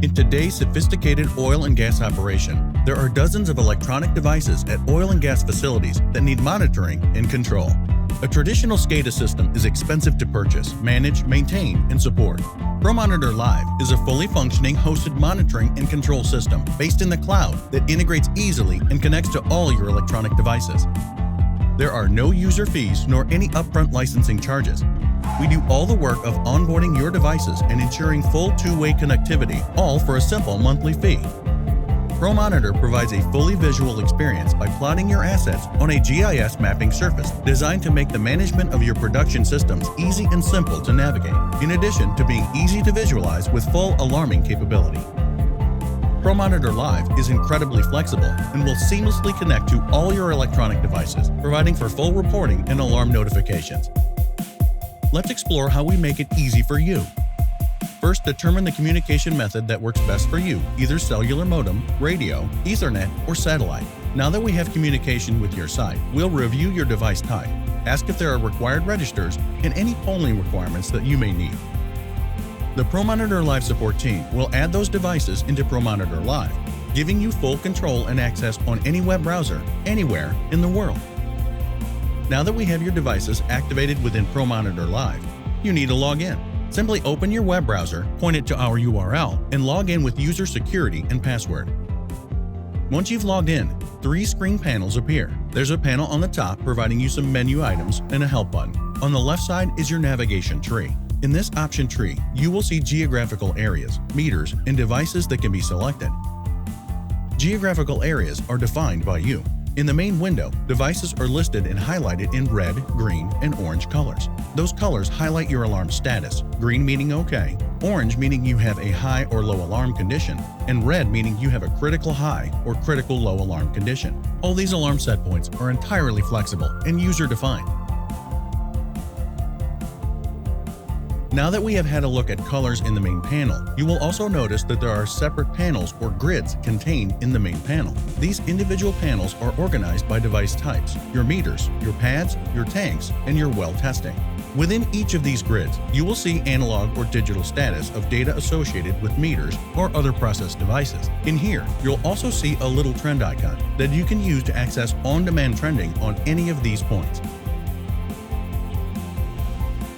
In today's sophisticated oil and gas operation, there are dozens of electronic devices at oil and gas facilities that need monitoring and control. A traditional SCADA system is expensive to purchase, manage, maintain, and support. ProMonitor Live is a fully functioning hosted monitoring and control system based in the cloud that integrates easily and connects to all your electronic devices. There are no user fees nor any upfront licensing charges. We do all the work of onboarding your devices and ensuring full two-way connectivity, all for a simple monthly fee. ProMonitor provides a fully visual experience by plotting your assets on a GIS mapping surface designed to make the management of your production systems easy and simple to navigate, in addition to being easy to visualize with full alarming capability. ProMonitor Live is incredibly flexible and will seamlessly connect to all your electronic devices, providing for full reporting and alarm notifications. Let's explore how we make it easy for you. First, determine the communication method that works best for you, either cellular modem, radio, Ethernet, or satellite. Now that we have communication with your site, we'll review your device type, ask if there are required registers, and any polling requirements that you may need. The ProMonitor Live support team will add those devices into ProMonitor Live, giving you full control and access on any web browser, anywhere in the world. Now that we have your devices activated within ProMonitor Live, you need to log in. Simply open your web browser, point it to our URL, and log in with user security and password. Once you've logged in, 3 screen panels appear. There's a panel on the top providing you some menu items and a help button. On the left side is your navigation tree. In this option tree, you will see geographical areas, meters, and devices that can be selected. Geographical areas are defined by you. In the main window, devices are listed and highlighted in red, green, and orange colors. Those colors highlight your alarm status, green meaning OK, orange meaning you have a high or low alarm condition, and red meaning you have a critical high or critical low alarm condition. All these alarm set points are entirely flexible and user-defined. Now that we have had a look at colors in the main panel, you will also notice that there are separate panels or grids contained in the main panel. These individual panels are organized by device types, your meters, your pads, your tanks, and your well testing. Within each of these grids, you will see analog or digital status of data associated with meters or other process devices. In here, you'll also see a little trend icon that you can use to access on-demand trending on any of these points.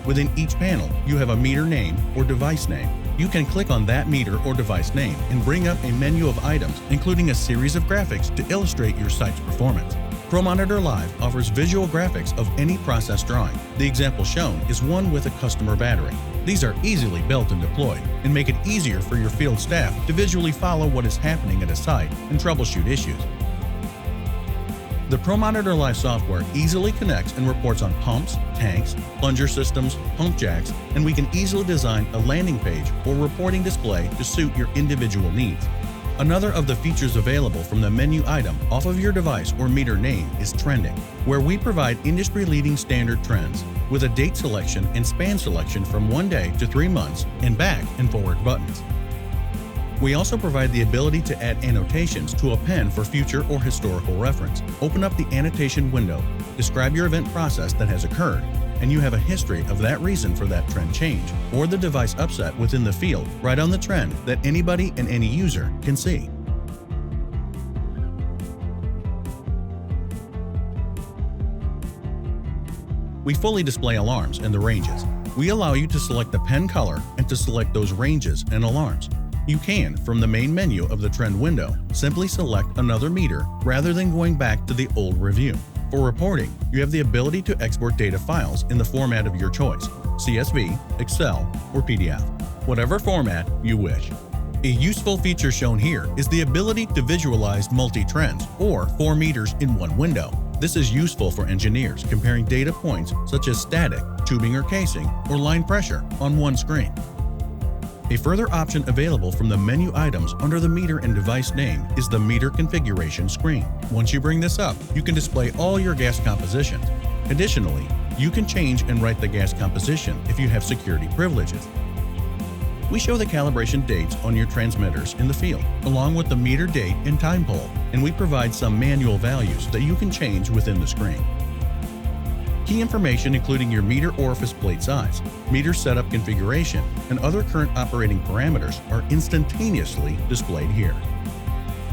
Within each panel, you have a meter name or device name. You can click on that meter or device name and bring up a menu of items, including a series of graphics to illustrate your site's performance. ProMonitor Live offers visual graphics of any process drawing. The example shown is one with a customer battery. These are easily built and deployed and make it easier for your field staff to visually follow what is happening at a site and troubleshoot issues. The ProMonitor Live software easily connects and reports on pumps, tanks, plunger systems, pump jacks, and we can easily design a landing page or reporting display to suit your individual needs. Another of the features available from the menu item off of your device or meter name is trending, where we provide industry-leading standard trends with a date selection and span selection from 1 day to 3 months and back and forward buttons. We also provide the ability to add annotations to a pen for future or historical reference. Open up the annotation window, describe your event process that has occurred, and you have a history of that reason for that trend change, or the device upset within the field right on the trend that anybody and any user can see. We fully display alarms and the ranges. We allow you to select the pen color and to select those ranges and alarms. You can, from the main menu of the trend window, simply select another meter rather than going back to the old review. For reporting, you have the ability to export data files in the format of your choice, CSV, Excel, or PDF, whatever format you wish. A useful feature shown here is the ability to visualize multi-trends or 4 meters in one window. This is useful for engineers comparing data points such as static, tubing or casing, or line pressure on one screen. A further option available from the menu items under the meter and device name is the meter configuration screen. Once you bring this up, you can display all your gas compositions. Additionally, you can change and write the gas composition if you have security privileges. We show the calibration dates on your transmitters in the field, along with the meter date and time pole, and we provide some manual values that you can change within the screen. Key information including your meter orifice plate size, meter setup configuration, and other current operating parameters are instantaneously displayed here.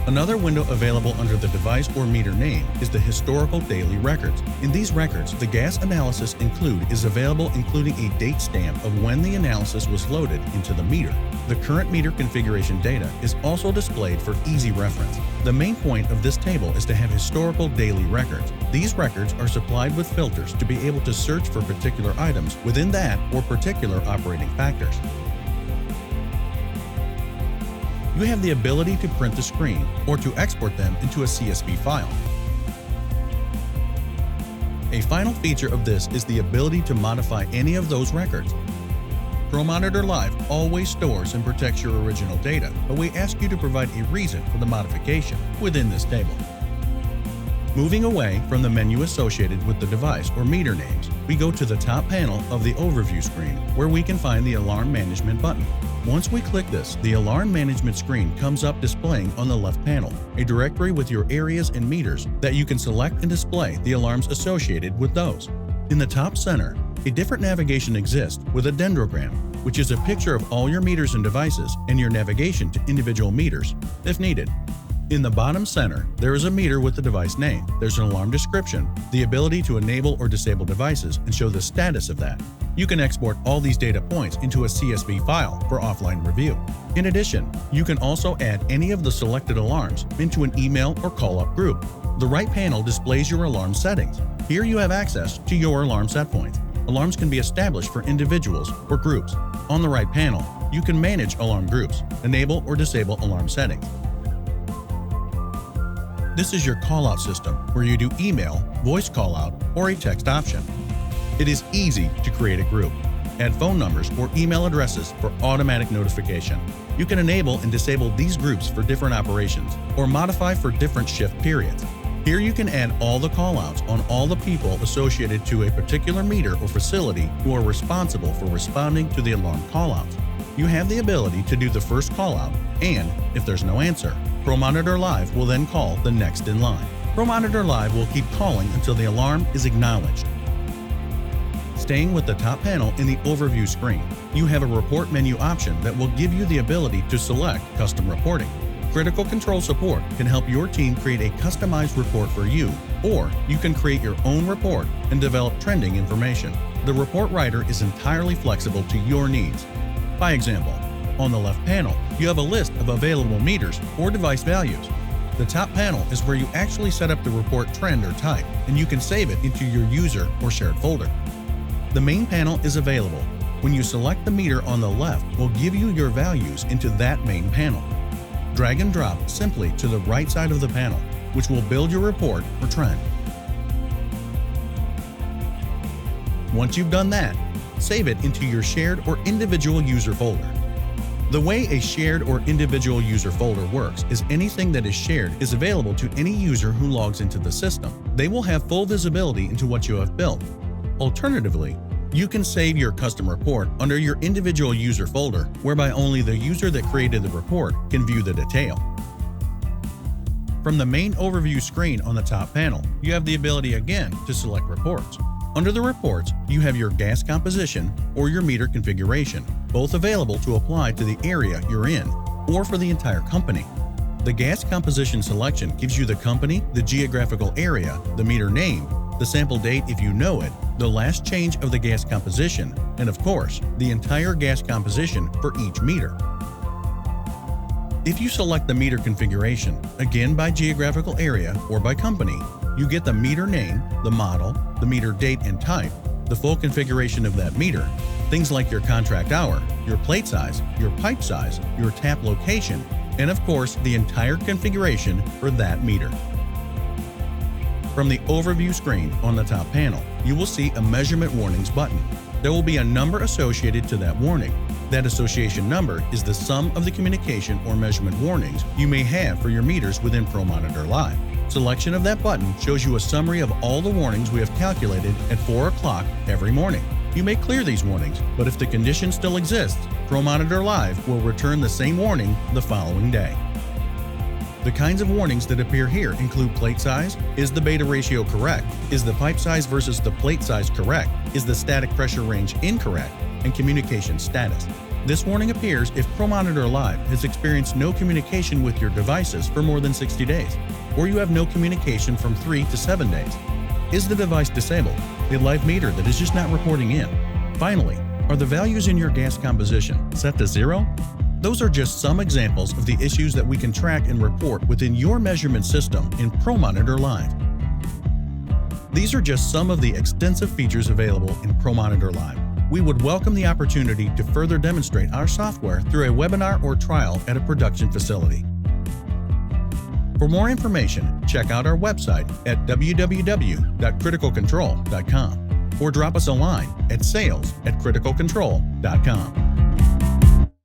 Another window available under the device or meter name is the historical daily records. In these records, the gas analysis include is available including a date stamp of when the analysis was loaded into the meter. The current meter configuration data is also displayed for easy reference. The main point of this table is to have historical daily records. These records are supplied with filters to be able to search for particular items within that or particular operating factors. You have the ability to print the screen or to export them into a CSV file. A final feature of this is the ability to modify any of those records. ProMonitor Live always stores and protects your original data, but we ask you to provide a reason for the modification within this table. Moving away from the menu associated with the device or meter names, we go to the top panel of the overview screen where we can find the Alarm Management button. Once we click this, the Alarm Management screen comes up displaying on the left panel a directory with your areas and meters that you can select and display the alarms associated with those. In the top center, a different navigation exists with a dendrogram, which is a picture of all your meters and devices and your navigation to individual meters, if needed. In the bottom center, there is a meter with the device name. There's an alarm description, the ability to enable or disable devices and show the status of that. You can export all these data points into a CSV file for offline review. In addition, you can also add any of the selected alarms into an email or call-up group. The right panel displays your alarm settings. Here you have access to your alarm set points. Alarms can be established for individuals or groups. On the right panel, you can manage alarm groups, enable or disable alarm settings. This is your call-out system where you do email, voice call-out, or a text option. It is easy to create a group, add phone numbers or email addresses for automatic notification. You can enable and disable these groups for different operations or modify for different shift periods. Here you can add all the call-outs on all the people associated to a particular meter or facility who are responsible for responding to the alarm call-outs. You have the ability to do the first call-out, and if there's no answer, ProMonitor Live will then call the next in line. ProMonitor Live will keep calling until the alarm is acknowledged. Staying with the top panel in the overview screen, you have a report menu option that will give you the ability to select custom reporting. Critical Control Support can help your team create a customized report for you, or you can create your own report and develop trending information. The report writer is entirely flexible to your needs. By example, on the left panel, you have a list of available meters or device values. The top panel is where you actually set up the report trend or type, and you can save it into your user or shared folder. The main panel is available. When you select the meter on the left, will give you your values into that main panel. Drag and drop simply to the right side of the panel, which will build your report or trend. Once you've done that, save it into your shared or individual user folder. The way a shared or individual user folder works is anything that is shared is available to any user who logs into the system. They will have full visibility into what you have built. Alternatively, you can save your custom report under your individual user folder, whereby only the user that created the report can view the detail. From the main overview screen on the top panel, you have the ability again to select reports. Under the reports, you have your gas composition or your meter configuration, both available to apply to the area you're in or for the entire company. The gas composition selection gives you the company, the geographical area, the meter name, the sample date if you know it, the last change of the gas composition, and of course, the entire gas composition for each meter. If you select the meter configuration, again by geographical area or by company, you get the meter name, the model, the meter date and type, the full configuration of that meter, things like your contract hour, your plate size, your pipe size, your tap location, and of course, the entire configuration for that meter. From the overview screen on the top panel, you will see a measurement warnings button. There will be a number associated to that warning. That association number is the sum of the communication or measurement warnings you may have for your meters within ProMonitor Live. Selection of that button shows you a summary of all the warnings we have calculated at 4 o'clock every morning. You may clear these warnings, but if the condition still exists, ProMonitor Live will return the same warning the following day. The kinds of warnings that appear here include plate size, is the beta ratio correct, is the pipe size versus the plate size correct, is the static pressure range incorrect, and communication status. This warning appears if ProMonitor Live has experienced no communication with your devices for more than 60 days, or you have no communication from 3 to 7 days. Is the device disabled? A live meter that is just not reporting in? Finally, are the values in your gas composition set to 0? Those are just some examples of the issues that we can track and report within your measurement system in ProMonitor Live. These are just some of the extensive features available in ProMonitor Live. We would welcome the opportunity to further demonstrate our software through a webinar or trial at a production facility. For more information, check out our website at www.criticalcontrol.com or drop us a line at sales@criticalcontrol.com.